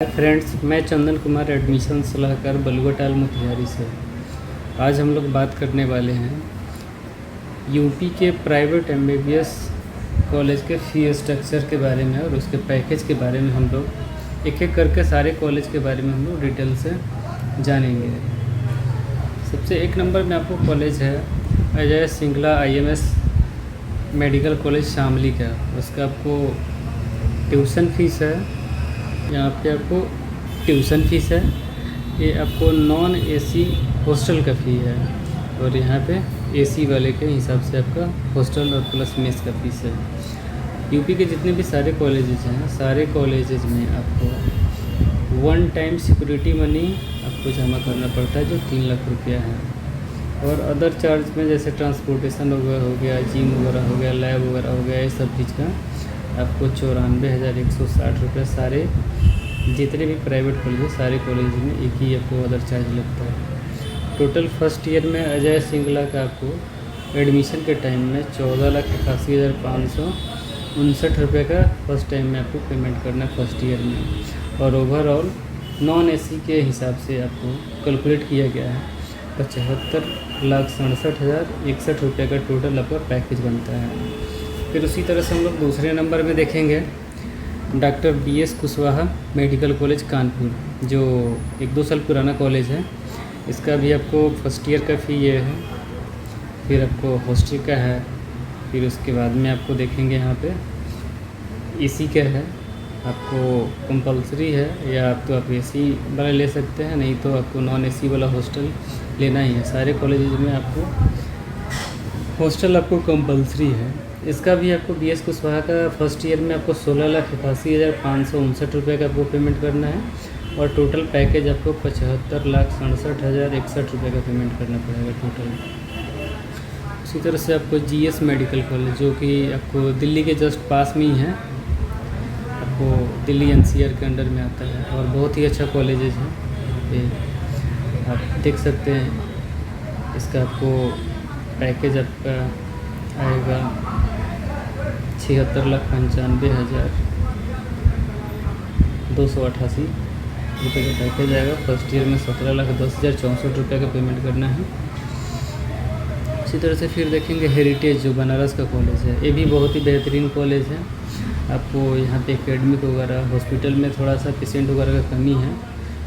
Hi friends, मैं Chandan Kumar admission सलाहकार बलुआटाल मोतिहारी से। आज हम लोग बात करने वाले हैं यूपी के प्राइवेट एमबीबीएस कॉलेज के फ़ी स्ट्रक्चर के बारे में और उसके पैकेज के बारे में हम लोग एक एक करके सारे कॉलेज के बारे में हम लोग डिटेल से जानेंगे। सबसे एक नंबर में आपको कॉलेज है Ajay Singla IMS medical college Shamli का। उसका आपको ट्यूशन फ़ीस है, यहाँ पे आपको ट्यूशन फ़ीस है। ये आपको नॉन AC हॉस्टल का फ़ी है और यहाँ पे AC वाले के हिसाब से आपका हॉस्टल और प्लस मेस का फ़ीस है। यूपी के जितने भी सारे कॉलेजेस हैं, सारे कॉलेजेस में आपको वन टाइम सिक्योरिटी मनी आपको जमा करना पड़ता है जो 3 लाख रुपया है। और अदर चार्ज में जैसे ट्रांसपोर्टेशन वगैरह हो गया, जिम वगैरह हो गया, लैब वगैरह हो गया, ये सब चीज़ का आपको 94,160 रुपये सारे जितने भी प्राइवेट कॉलेज हैं सारे कॉलेज में एक ही आपको अदर चार्ज लगता है। टोटल फर्स्ट ईयर में अजय सिंगला का आपको एडमिशन के टाइम में 14,81,559 रुपये का फर्स्ट टाइम में आपको पेमेंट करना है फर्स्ट ईयर में। और ओवरऑल नॉन AC के हिसाब से आपको कैलकुलेट किया गया है 75,67,061 रुपये का टोटल आपका पैकेज बनता है। फिर उसी तरह से हम लोग दूसरे नंबर में देखेंगे doctor BS Kushwaha medical college Kanpur, जो 1-2 साल पुराना कॉलेज है। इसका भी आपको फर्स्ट ईयर का फ़ी ये है, फिर आपको हॉस्टल का है, फिर उसके बाद में आपको देखेंगे यहाँ पे AC का है। आपको कंपलसरी है या आप AC वाला ले सकते हैं, नहीं तो आपको नॉन AC वाला हॉस्टल लेना ही है। सारे कॉलेज में आपको हॉस्टल आपको कंपलसरी है। इसका भी आपको BS कुशवाहा का फर्स्ट ईयर में आपको 16,81,559 रुपये का आपको पेमेंट करना है और टोटल पैकेज आपको 75,67,061 रुपये का पेमेंट करना पड़ेगा टोटल। उसी तरह से आपको GS मेडिकल कॉलेज, जो कि आपको दिल्ली के जस्ट पास में ही है, आपको दिल्ली NCR के अंडर में आता है और बहुत ही अच्छा कॉलेजेस है। आप देख सकते हैं इसका आपको पैकेज आपका आएगा 76,95,288 रुपये का पैकेज आएगा। फर्स्ट ईयर में 17,10,064 रुपये का पेमेंट करना है। इसी तरह से फिर देखेंगे हेरिटेज, जो बनारस का कॉलेज है। ये भी बहुत ही बेहतरीन कॉलेज है। आपको यहाँ पे एकेडमिक वगैरह, हॉस्पिटल में थोड़ा सा पेशेंट वगैरह का कमी है,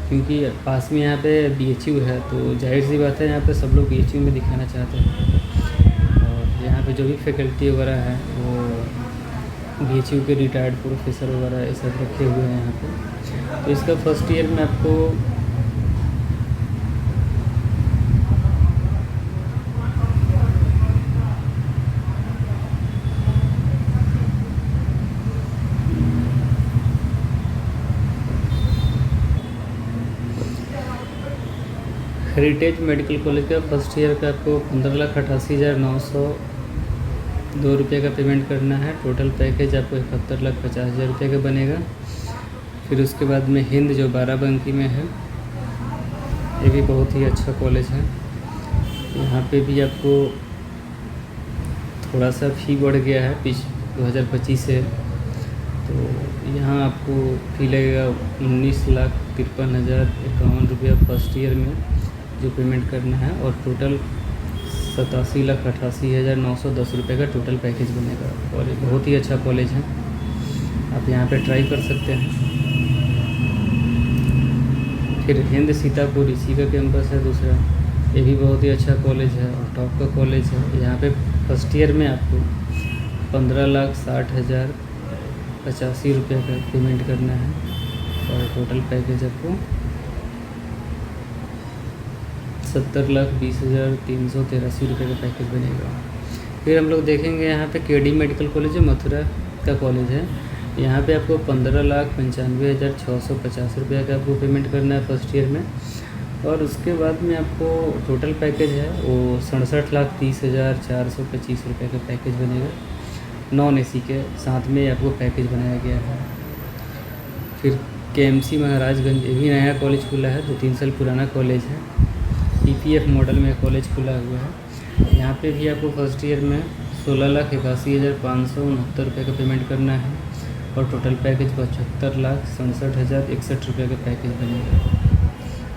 क्योंकि पास में यहाँ पे BHU है, तो जाहिर सी बात है यहाँ पे सब लोग BHU में दिखाना चाहते हैं। और यहाँ पे जो भी फैकल्टी वगैरह है वो BHU के रिटायर्ड प्रोफेसर वगैरह ये सब रखे हुए हैं यहाँ पे। तो इसका फर्स्ट ईयर में आपको हेरिटेज मेडिकल कॉलेज का फर्स्ट ईयर का आपको 15,88,902 रुपये का पेमेंट करना है। टोटल पैकेज आपको 71,50,000 रुपये का बनेगा। फिर उसके बाद में हिंद, जो बाराबंकी में है, ये भी बहुत ही अच्छा कॉलेज है। यहाँ पे भी आपको थोड़ा सा फ़ी बढ़ गया है 2025 से, तो यहाँ आपको फ़ी लगेगा 19,53,051 रुपया फर्स्ट ईयर में जो पेमेंट करना है और टोटल 87,88,910 रुपये का टोटल पैकेज बनेगा। और ये बहुत ही अच्छा कॉलेज है, आप यहाँ पे ट्राई कर सकते हैं। फिर हिंद सीतापुर, इसी का कैंपस है दूसरा, ये भी बहुत ही अच्छा कॉलेज है और टॉप का कॉलेज है। यहाँ पे फर्स्ट ईयर में आपको 15,60,085 रुपये का पेमेंट करना है और टोटल पैकेज आपको 70,20,383 रुपये का पैकेज बनेगा। फिर हम लोग देखेंगे यहाँ पे KD मेडिकल कॉलेज, जो मथुरा का कॉलेज है। यहाँ पे आपको 15,95,650 रुपये का आपको पेमेंट करना है फर्स्ट ईयर में और उसके बाद में आपको टोटल पैकेज है वो 67,30,425 रुपये का पैकेज बनेगा। नॉन AC के साथ में आपको पैकेज बनाया गया है। फिर KMC महाराजगंज, ये भी नया कॉलेज खुला है, 2-3 साल पुराना कॉलेज है। PPF मॉडल में कॉलेज खुला हुआ है। यहाँ पे भी आपको फर्स्ट ईयर में 16,81,569 रुपये का पेमेंट करना है और टोटल पैकेज 75,67,061 रुपये का पैकेज बनेगा।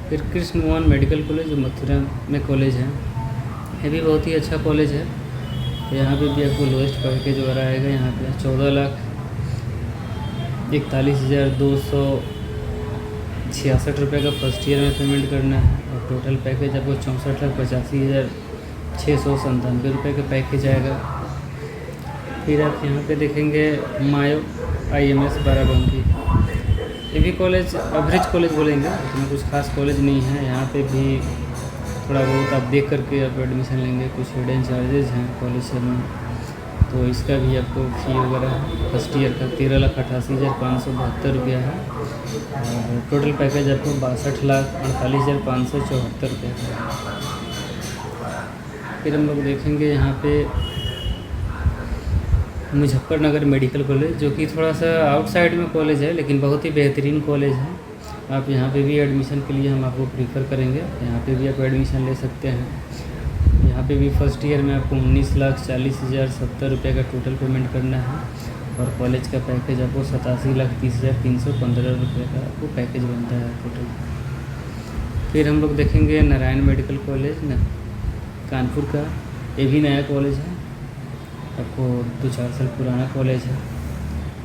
फिर कृष्ण मोहन मेडिकल कॉलेज जो मथुरा में कॉलेज है, ये भी बहुत ही अच्छा कॉलेज है। यहाँ पे भी आपको लोएस्ट पैकेज वगैरह आएगा। यहाँ पे 14,41,266 रुपये का फर्स्ट ईयर में पेमेंट करना है और टोटल पैकेज आपको 64,85,697 रुपये का पैकेज आएगा। फिर आप यहाँ पे देखेंगे मायो IMS बाराबंकी, ये भी कॉलेज एवरेज कॉलेज बोलेंगे, इतना कुछ खास कॉलेज नहीं है। यहाँ पे भी थोड़ा बहुत आप देख करके आप एडमिशन लेंगे। कुछ हिडन चार्जेस हैं कॉलेज में, तो इसका भी आपको फ़ी वगैरह फर्स्ट ईयर का 13,88,572 रुपया है और टोटल पैकेज आपको 62,48,574 रुपये का। फिर हम लोग देखेंगे यहाँ पे मुजफ्फरनगर मेडिकल कॉलेज, जो कि थोड़ा सा आउटसाइड में कॉलेज है लेकिन बहुत ही बेहतरीन कॉलेज है। आप यहाँ पे भी एडमिशन के लिए हम आपको प्रीफर करेंगे, यहाँ पे भी आप एडमिशन ले सकते हैं। यहाँ पे भी फर्स्ट ईयर में आपको 19,40,070 रुपये का टोटल पेमेंट करना है और कॉलेज का पैकेज आपको 87,30,315 रुपये का आपको पैकेज बनता है टोटल। फिर हम लोग देखेंगे नारायण मेडिकल कॉलेज कानपुर का, ये भी नया कॉलेज है, आपको 2-4 साल पुराना कॉलेज है।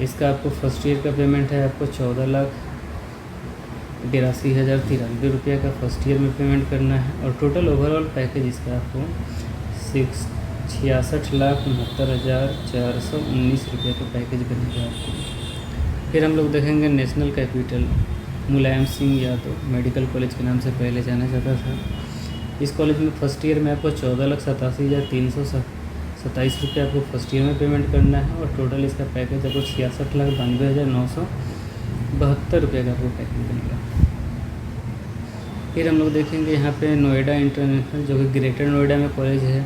इसका आपको फर्स्ट ईयर का पेमेंट है आपको 14,82,093 रुपये का फर्स्ट ईयर में पेमेंट करना है और टोटल ओवरऑल पैकेज इसका आपको 66,69,419 रुपये का पैकेज बनेगा आपको। फिर हम लोग देखेंगे national capital Mulayam Singh Yadav medical college के नाम से पहले जाना जाता था। इस कॉलेज में फर्स्ट ईयर में आपको 14,87,327 रुपये आपको फर्स्ट ईयर में पेमेंट करना है और टोटल इसका पैकेज आपको 66,92,972 रुपये का आपको पैकेज बनेगा। फिर हम लोग देखेंगे यहाँ पे नोएडा इंटरनेशनल, जो कि ग्रेटर नोएडा में कॉलेज है,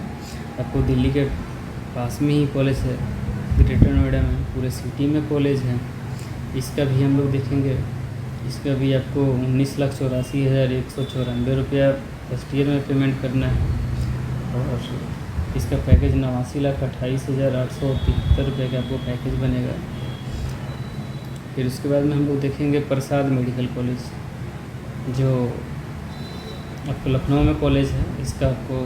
आपको दिल्ली के पास में ही कॉलेज है। ग्रेटर नोएडा में पूरे सिटी में कॉलेज है। इसका भी हम लोग देखेंगे, इसका भी आपको 19,84,194 रुपया फर्स्ट ईयर में पेमेंट करना है और इसका पैकेज 89,28,873 रुपये का आपको पैकेज बनेगा। फिर उसके बाद में हम लोग देखेंगे प्रसाद मेडिकल कॉलेज, जो आपको लखनऊ में कॉलेज है। इसका आपको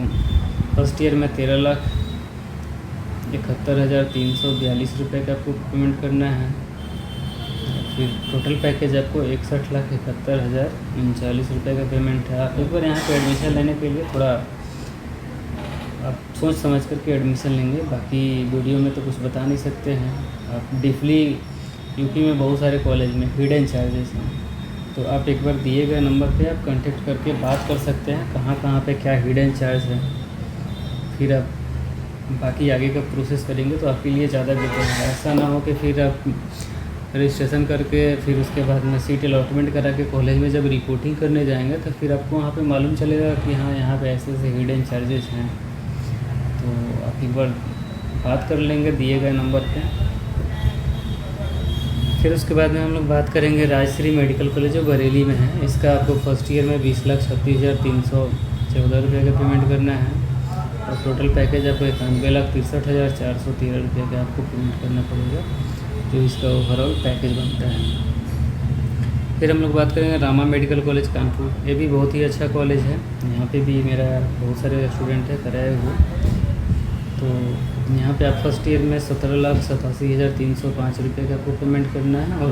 फर्स्ट ईयर में 13,71,342 रुपये का आपको पेमेंट करना है। फिर टोटल पैकेज आपको 61,71,039 रुपये का पेमेंट है। आप एक बार यहाँ पे एडमिशन लेने के लिए थोड़ा आप सोच समझ करके एडमिशन लेंगे, बाकी वीडियो में तो कुछ बता नहीं सकते हैं। आप डीपली यूपी में बहुत सारे कॉलेज में हिडन चार्जेस हैं, तो आप एक बार दिए गए नंबर पे आप कांटेक्ट करके बात कर सकते हैं कहाँ कहाँ पे क्या हिडन चार्ज है। फिर आप बाकी आगे का प्रोसेस करेंगे तो आपके लिए ज़्यादा बेटर है। ऐसा ना हो कि फिर आप रजिस्ट्रेशन करके फिर उसके बाद में सीट अलॉटमेंट करा के कॉलेज में जब रिपोर्टिंग करने जाएंगे तो फिर आपको वहाँ पे मालूम चलेगा कि हाँ यहाँ पे ऐसे ऐसे हिडन चार्जेस हैं। तो आप एक बार बात कर लेंगे दिए गए नंबर पे। फिर उसके बाद में हम लोग बात करेंगे राजश्री मेडिकल कॉलेज जो बरेली में है। इसका आपको फर्स्ट ईयर में 20,36,314 रुपये का पेमेंट करना है और टोटल पैकेज आपको 91,63,413 रुपये का आपको पेमेंट करना पड़ेगा, जो इसका ओवरऑल पैकेज बनता है। फिर हम लोग बात करेंगे रामा मेडिकल कॉलेज कानपुर, ये भी बहुत ही अच्छा कॉलेज है। यहाँ पे भी मेरा बहुत सारे स्टूडेंट है कराए हुए। तो यहाँ पे आप फर्स्ट ईयर में 17,87,305 रुपये का आपको पेमेंट करना है और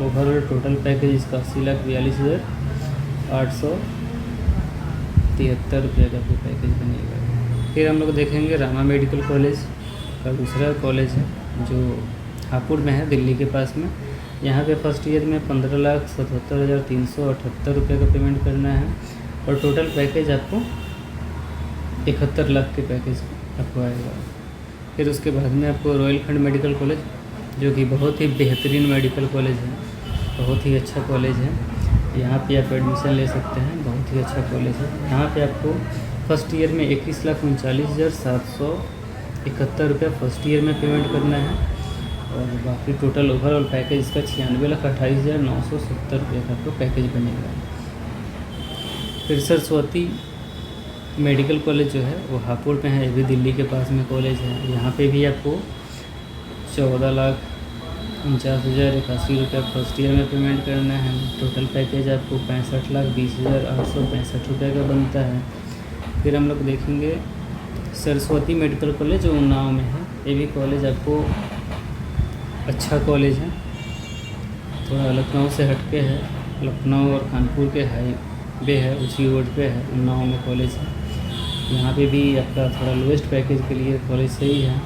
ओवरऑल टोटल पैकेज इसका 80,42,873 रुपये का आपको पैकेज बनेगा। फिर हम लोग देखेंगे रामा मेडिकल कॉलेज का दूसरा कॉलेज है जो हापुड़ में है, दिल्ली के पास में। यहाँ पे फर्स्ट ईयर में 15,77,378 रुपये का पेमेंट करना है और टोटल पैकेज आपको 71 लाख के पैकेज आपको आएगा। फिर उसके बाद में आपको रोहिलखंड मेडिकल कॉलेज, जो कि बहुत ही बेहतरीन मेडिकल कॉलेज है, बहुत ही अच्छा कॉलेज है। यहाँ पे आप एडमिशन ले सकते हैं, बहुत ही अच्छा कॉलेज है। यहाँ पे आपको फर्स्ट ईयर में 21,39,771 रुपये फर्स्ट ईयर में पेमेंट करना है और बाकी टोटल ओवरऑल पैकेज इसका 96,28,970 रुपये का आपको पैकेज बनेगा। फिर सरस्वती मेडिकल कॉलेज जो है वो हापुड़ में है, ये भी दिल्ली के पास में कॉलेज है। यहाँ पे भी आपको ₹49,081 फर्स्ट ईयर में पेमेंट करना है। टोटल पैकेज आपको 65,20,865 रुपये का बनता है। फिर हम लोग देखेंगे सरस्वती मेडिकल कॉलेज जो उन्नाव में है। ये भी कॉलेज आपको अच्छा कॉलेज है, थोड़ा लखनऊ से हटके है, लखनऊ और कानपुर के हाईवे है, उसी रोड पे है, उन्नाव में कॉलेज है। यहाँ पे भी आपका थोड़ा लोएस्ट पैकेज के लिए कॉलेज सही है।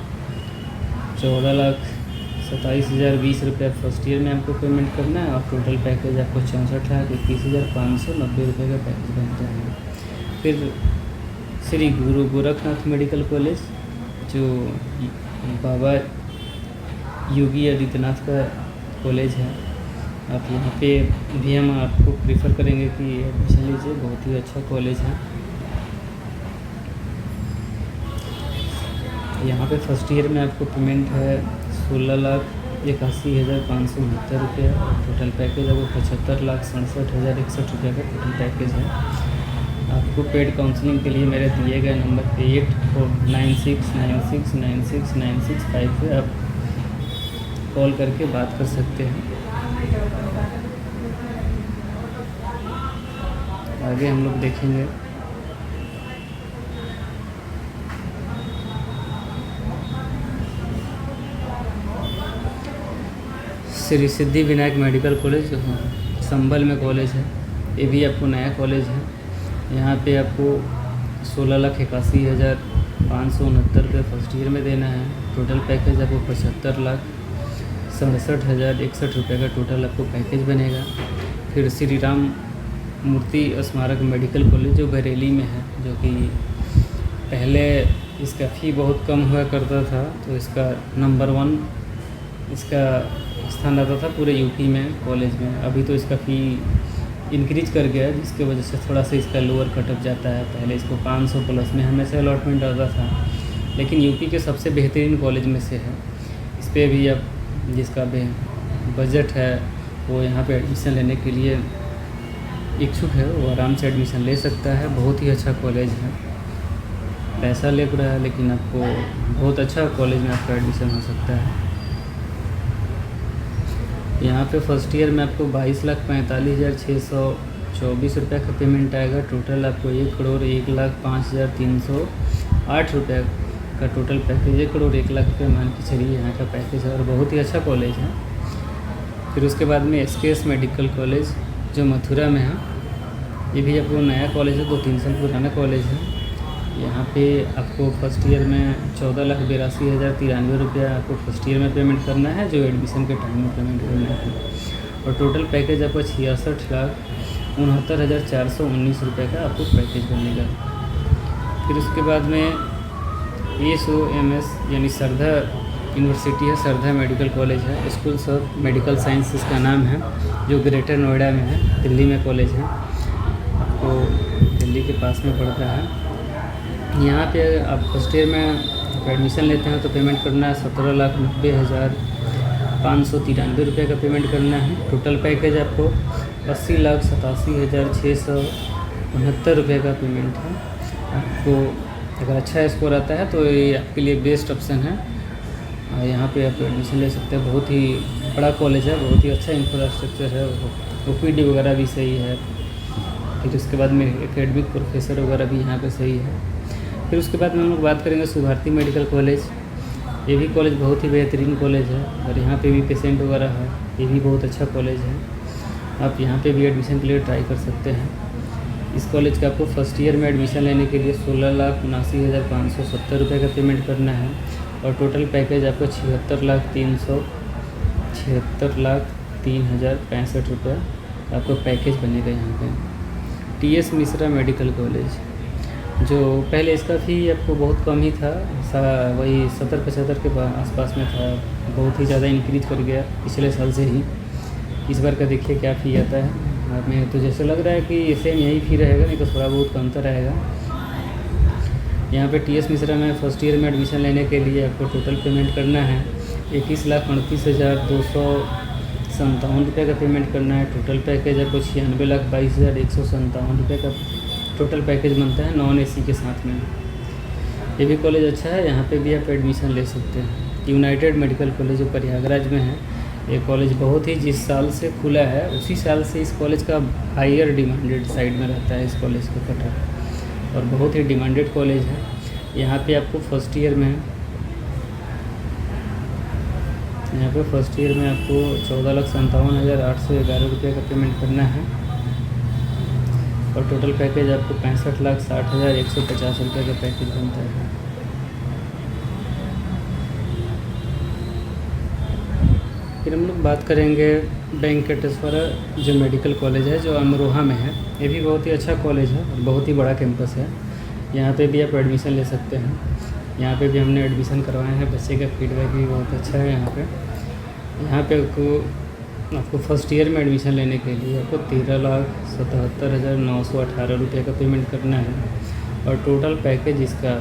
14,27,020 रुपये फर्स्ट ईयर में आपको पेमेंट करना है और टोटल पैकेज आपको 64,21,590 रुपये का पैकेज बनता है। फिर श्री गुरु गोरखनाथ मेडिकल कॉलेज जो बाबा योगी आदित्यनाथ का कॉलेज है, आप यहाँ पे भी हम आपको प्रीफर करेंगे कि एडमिशन लीजिए, बहुत ही अच्छा कॉलेज है। यहाँ पे फर्स्ट ईयर में आपको पेमेंट है 16,81,569 रुपये और टोटल पैकेज आपको 75,67,061 रुपये का टोटल पैकेज है। आपको पेड काउंसलिंग के लिए मेरे दिए गए नंबर पे 8496969696 पे आप कॉल करके बात कर सकते हैं। आगे हम लोग देखेंगे श्री सिद्धि विनायक मेडिकल कॉलेज संभल में कॉलेज है। ये भी आपको नया कॉलेज है। यहाँ पे आपको 16,81,569 रुपये फर्स्ट ईयर में देना है। टोटल पैकेज आपको 75,67,061 रुपये का टोटल आपको पैकेज बनेगा। फिर श्री राम मूर्ति स्मारक मेडिकल कॉलेज जो बरेली में है, जो कि पहले इसका फ़ी बहुत कम हुआ करता था, तो इसका नंबर 1 इसका स्थान रहता था पूरे यूपी में कॉलेज में। अभी तो इसका फ़ी इंक्रीज कर गया है, जिसकी वजह से थोड़ा सा इसका लोअर कटअप जाता है। पहले इसको 500 प्लस में हमेशा अलॉटमेंट रहता था, लेकिन यूपी के सबसे बेहतरीन कॉलेज में से है। इस पर भी अब जिसका बजट है वो यहाँ पे एडमिशन लेने के लिए इच्छुक है, वो आराम से एडमिशन ले सकता है। बहुत ही अच्छा कॉलेज है, पैसा ले रहा है लेकिन आपको बहुत अच्छा कॉलेज में आपका एडमिशन हो सकता है। यहाँ पे फर्स्ट ईयर में आपको 22,45,624 रुपये का पेमेंट आएगा। टोटल आपको 1,01,05,308 रुपये का टोटल पैकेज, 1,01,00,000 रुपये मान के चलिए यहाँ का पैकेज है और बहुत ही अच्छा कॉलेज है। फिर उसके बाद में SKS मेडिकल कॉलेज जो मथुरा में है, ये भी आपको नया कॉलेज है, 2-3 साल पुराना कॉलेज है। यहाँ पे आपको फर्स्ट ईयर में 14,82,093 रुपया आपको फर्स्ट ईयर में पेमेंट करना है, जो एडमिशन के टाइम में पेमेंट करना है। और टोटल पैकेज आपको 66,69,419 रुपये का आपको पैकेज बनेगा। फिर उसके बाद में SOMS यानी सरधा यूनिवर्सिटी है, सरधा मेडिकल कॉलेज है, स्कूल्स ऑफ मेडिकल साइंस इसका नाम है, जो ग्रेटर नोएडा में है, दिल्ली में कॉलेज है, आपको दिल्ली के पास में पड़ता है। यहाँ पे आप फर्स्ट ईयर में एडमिशन लेते हैं तो पेमेंट करना है 17,90,593 रुपये का पेमेंट करना है। टोटल पैकेज आपको 80,87,669 रुपये का पेमेंट है। आपको अगर अच्छा स्कोर आता है तो ये आपके लिए बेस्ट ऑप्शन है। यहाँ पे आप एडमिशन ले सकते हैं। बहुत ही बड़ा कॉलेज है, बहुत ही अच्छा इंफ्रास्ट्रक्चर है, OPD वगैरह भी सही है। फिर उसके बाद में एकेडमिक प्रोफेसर वगैरह भी यहाँ पे सही है। फिर उसके बाद में हम लोग बात करेंगे सुभारती मेडिकल कॉलेज। ये भी कॉलेज बहुत ही बेहतरीन कॉलेज है और यहाँ पे भी पेशेंट वगैरह है, ये भी बहुत अच्छा कॉलेज है। आप यहाँ पे भी एडमिशन के लिए ट्राई कर सकते हैं। इस कॉलेज का आपको फर्स्ट ईयर में एडमिशन लेने के लिए 16,79,570 रुपये का पेमेंट करना है और टोटल पैकेज आपको 76,03,65 रुपये आपको पैकेज बनेगा। यहाँ पे TS मिश्रा मेडिकल कॉलेज, जो पहले इसका फ़ी आपको बहुत कम ही था, वही 70-75 के आसपास में था, बहुत ही ज़्यादा इंक्रीज कर गया पिछले साल से ही। इस बार का देखिए क्या फ़ी आता है। हमें तो जैसे लग रहा है कि सेम यही फ़ी रहेगा, नहीं तो थोड़ा बहुत कम तो रहेगा। यहाँ पे TS मिश्रा में फर्स्ट ईयर में एडमिशन लेने के लिए आपको टोटल पेमेंट करना है 21,29,257 रुपये का पेमेंट करना है। टोटल पैकेज आपको 96,22,157 रुपये का टोटल पैकेज बनता है, नॉन AC के साथ में। ये भी कॉलेज अच्छा है, यहाँ पे भी आप एडमिशन ले सकते हैं। यूनाइटेड मेडिकल कॉलेज जो प्रयागराज में है, ये कॉलेज बहुत ही जिस साल से खुला है उसी साल से इस कॉलेज का हाईयर डिमांडेड साइड में रहता है इस कॉलेज का कटर, और बहुत ही डिमांडेड कॉलेज है। यहाँ पे आपको फर्स्ट ईयर में आपको 14,57,811 रुपये का पेमेंट करना है, और टोटल पैकेज आपको 65,60,150 रुपये का पैकेज बनता है। फिर हम लोग बात करेंगे वेंकटेश्वर जो मेडिकल कॉलेज है, जो अमरोहा में है। ये भी बहुत ही अच्छा कॉलेज है और बहुत ही बड़ा कैंपस है। यहाँ पे भी आप एडमिशन ले सकते हैं। यहाँ पे भी हमने एडमिशन करवाए हैं, बच्चे का फीडबैक भी बहुत अच्छा है। यहाँ पे आपको फर्स्ट ईयर में एडमिशन लेने के लिए आपको 13,77,918 रुपये का पेमेंट करना है, और टोटल पैकेज इसका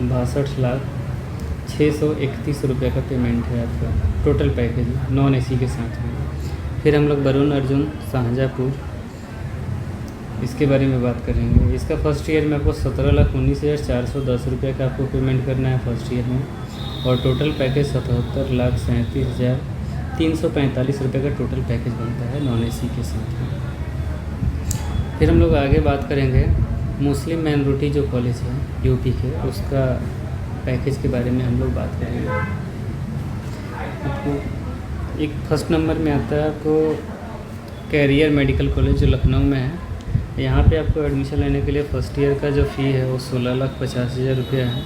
62,06,31 रुपये का पेमेंट है आपका, टोटल पैकेज नॉन AC के साथ में। फिर हम लोग वरुण अर्जुन शाहजहाँपुर इसके बारे में बात करेंगे। इसका फर्स्ट ईयर में आपको 17,19,410 रुपये का आपको पेमेंट करना है फर्स्ट ईयर में, और टोटल पैकेज 77,37,345 रुपये का टोटल पैकेज बनता है नॉन AC के साथ में। फिर हम लोग आगे बात करेंगे मुस्लिम माइनॉरिटी जो कॉलेज है UP के, उसका पैकेज के बारे में हम लोग बात करेंगे। आपको एक फर्स्ट नंबर में आता है आपको कैरियर मेडिकल कॉलेज जो लखनऊ में है। यहाँ पे आपको एडमिशन लेने के लिए फ़र्स्ट ईयर का जो फ़ी है वो 16,50,000 रुपये है।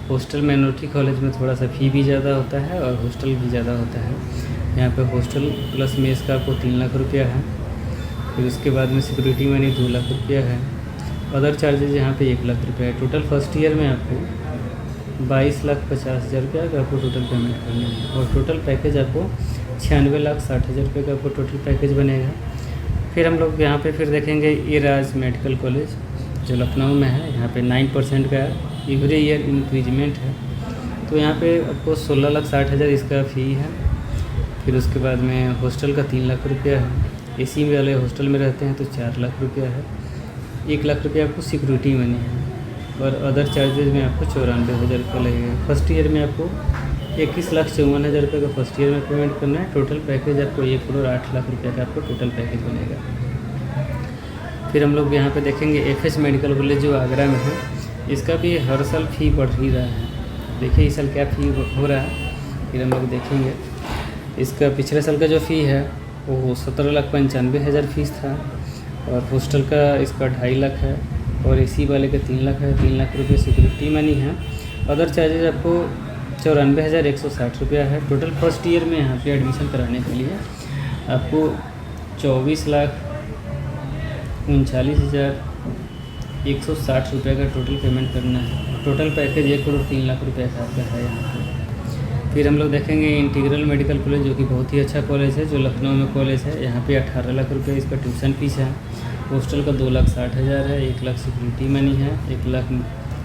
हॉस्टल माइनॉरिटी कॉलेज में थोड़ा सा फ़ी भी ज़्यादा होता है और हॉस्टल भी ज़्यादा होता है। यहाँ पे हॉस्टल प्लस मेस का आपको 3 लाख रुपया है। फिर उसके बाद में सिक्योरिटी मनी 2 लाख रुपया है। अदर चार्जेज यहाँ पे 1 लाख रुपया है। टोटल फर्स्ट ईयर में आपको 22,50,000 रुपया का आपको टोटल पेमेंट करना है, और टोटल पैकेज आपको 96,60,000 रुपये का आपको टोटल पैकेज बनेगा। फिर हम लोग यहाँ पे फिर देखेंगे इराज मेडिकल कॉलेज जो लखनऊ में है। यहाँ पे 9% का एवरी ईयर इंक्रीजमेंट है, तो यहाँ पे आपको 16,60,000 इसका फ़ी है। फिर उसके बाद में हॉस्टल का 3 लाख रुपया है। AC वाले हॉस्टल में रहते हैं तो 4 लाख रुपया है। 1 लाख रुपया आपको सिक्योरिटी मनी है, और अदर चार्जेज में आपको 94,000 रुपये लगेगा। फर्स्ट ईयर में आपको 21,54,000 रुपये का फर्स्ट ईयर में पेमेंट करना है। टोटल पैकेज आपको 1,08,00,000 रुपये का आपको टोटल पैकेज बनेगा। फिर हम लोग यहाँ पे देखेंगे FS मेडिकल कॉलेज जो आगरा में है। इसका भी हर साल फ़ी बढ़ ही रहा है। देखिए इस साल क्या फ़ी हो रहा है, फिर हम लोग देखेंगे। इसका पिछले साल का जो फ़ी है वो 17,95,000 फीस था, और हॉस्टल का इसका 2.5 लाख है, और AC वाले का 3 लाख है। 3 लाख रुपये सिक्योरिटी मनी है। अदर चार्जेज आपको 94,160 रुपया है। टोटल फर्स्ट ईयर में यहाँ पे एडमिशन कराने के लिए आपको 24,39,160 रुपये का टोटल पेमेंट करना है। टोटल पैकेज 1,03,00,000 रुपये का आपका है यहाँ पे। फिर हम लोग देखेंगे इंटीग्रल मेडिकल कॉलेज जो कि बहुत ही अच्छा कॉलेज है, जो लखनऊ में कॉलेज है। यहाँ पे 18 लाख रुपये इसका ट्यूशन फीस है। हॉस्टल का 2,60,000 है। 1 लाख सिक्योरिटी मनी है। 1 लाख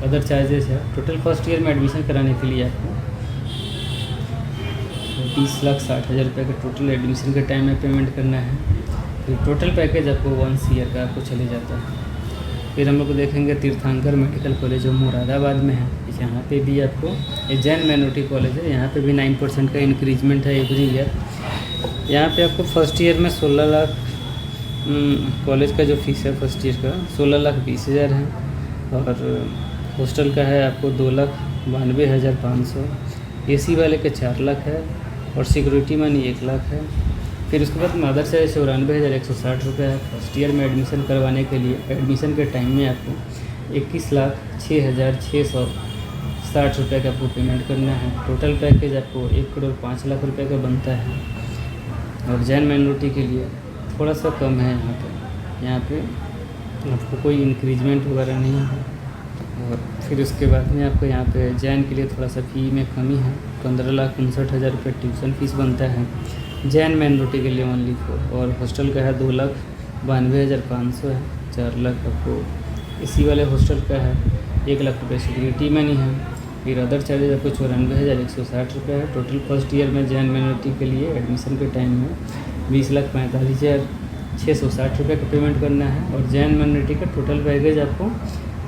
अदर चार्जेस है। टोटल फर्स्ट ईयर में एडमिशन कराने के लिए आपको 20,60,000 रुपये का टोटल एडमिशन के टाइम में पेमेंट करना है। फिर टोटल पैकेज आपको 1 ईयर का आपको चले जाता है। फिर हम लोग देखेंगे तीर्थंकर मेडिकल कॉलेज जो मुरादाबाद में है। यहाँ पे भी आपको जैन माइनॉरिटी कॉलेज है। यहाँ पे भी 9% का इंक्रीजमेंट है एवरी ईयर। यहाँ पे आपको फर्स्ट ईयर में 16 लाख कॉलेज का जो फीस है फर्स्ट ईयर का 16,20,000 है, और हॉस्टल का है आपको 2,92,500। AC वाले का 4 लाख है, और सिक्योरिटी मनी 1 लाख है। फिर उसके बाद मदर से 94,160 रुपये है। फर्स्ट ईयर में एडमिशन करवाने के लिए एडमिशन के टाइम में आपको 21,06,660 रुपये का आपको पेमेंट करना है। टोटल पैकेज आपको 1,05,00,000 रुपये का बनता है, और जैन माइनॉरिटी के लिए थोड़ा सा कम है। यहाँ पे आपको कोई इंक्रीजमेंट वगैरह नहीं है। और फिर उसके बाद में आपको यहाँ पे जैन के लिए थोड़ा सा फ़ी में कमी है। 15,59,000 रुपये ट्यूशन फीस बनता है जैन माइनॉरिटी के लिए ओनली फॉर, और हॉस्टल का है 2,92,500 है। 4 लाख आपको AC वाले हॉस्टल का है। 1 लाख रुपये सिक्योरिटी मनी है। फिर अदर चार्जेज आपको 94,160 रुपये है। टोटल फर्स्ट ईयर में जैन माइनॉरिटी के लिए एडमिशन के टाइम में 20,45,660 रुपये का पेमेंट करना है, और जैन माइनॉरिटी का टोटल पैकेज आपको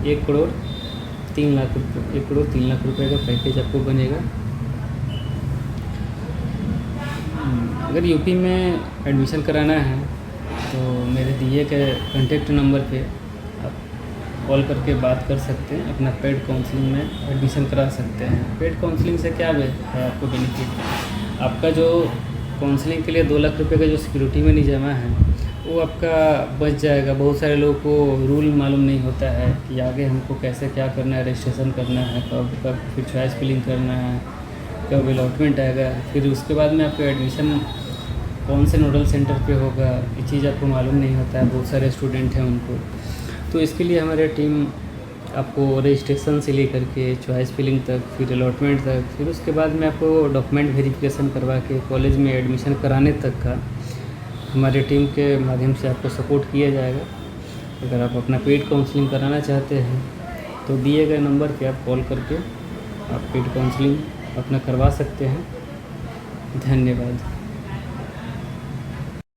1,03,00,000 रुपये का पैकेज आपको बनेगा। अगर यूपी में एडमिशन कराना है तो मेरे दिए गए कॉन्टेक्ट नंबर पे आप कॉल करके बात कर सकते हैं, अपना पेड काउंसलिंग में एडमिशन करा सकते हैं। पेड काउंसलिंग से क्या है आपको बेनिफिट, आपका जो काउंसलिंग के लिए 2 लाख रुपए का जो सिक्योरिटी मनी जमा है वो आपका बच जाएगा। बहुत सारे लोगों को रूल मालूम नहीं होता है कि आगे हमको कैसे क्या करना है, रजिस्ट्रेशन करना है, कब फिर चॉइस फिलिंग करना है, कब अलॉटमेंट आएगा, फिर उसके बाद में आपको एडमिशन कौन से नोडल सेंटर पे होगा, ये चीज़ आपको मालूम नहीं होता है। बहुत सारे स्टूडेंट हैं उनको, तो इसके लिए हमारी टीम आपको रजिस्ट्रेशन से लेकर के चॉइस फिलिंग तक, फिर अलॉटमेंट तक, फिर उसके बाद में आपको डॉक्यूमेंट वेरिफिकेशन करवा के कॉलेज में एडमिशन कराने तक का हमारी टीम के माध्यम से आपको सपोर्ट किया जाएगा। अगर आप अपना पेड काउंसलिंग कराना चाहते हैं तो दिए गए नंबर पे आप कॉल करके आप पेड काउंसलिंग अपना करवा सकते हैं। धन्यवाद।